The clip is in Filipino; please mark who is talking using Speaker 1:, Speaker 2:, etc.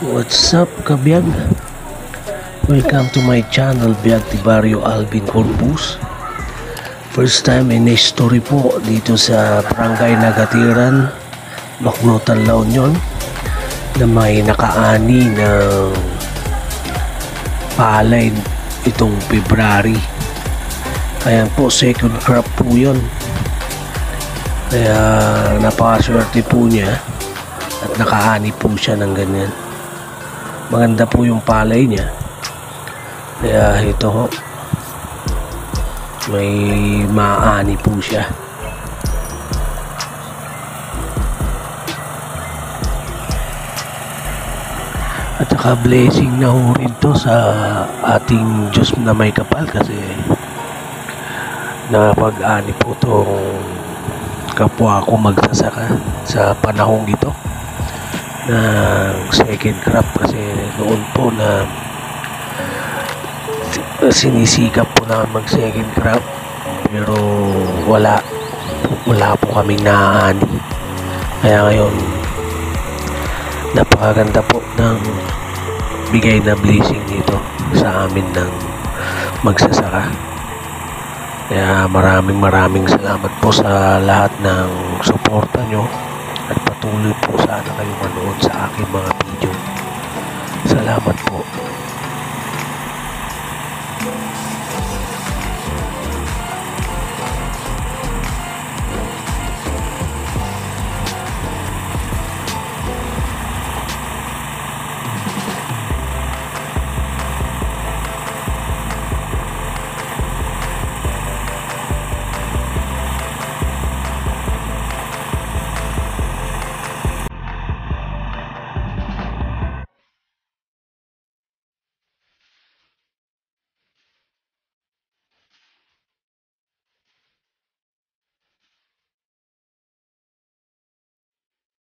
Speaker 1: What's up, kabiyag? Welcome to my channel, Biyag Tibario Alvin Corpus. First time in history po dito sa Barangay Nagatiran, Macnutan, La Union, na may nakaani ng palay itong February. Ayan po, second crop po yun. Kaya napakaswerte po niya at nakaani po siya ng ganyan. Maganda po yung palay niya. Kaya ito ho, may maani po siya. At saka blessing na ho rin to sa ating Diyos na may kapal, kasi napag-ani po tong kapwa ko magsasaka sa panahong ito ng second crop, kasi noon po na sinisikap po namin mag second crop pero wala po kaming naaani. Kaya ngayon napakaganda po ng bigay na blessing dito sa amin ng magsasaka. Kaya maraming salamat po sa lahat ng suporta nyo at patuloy po sana kayo manood sa aking mga video. Salamat po.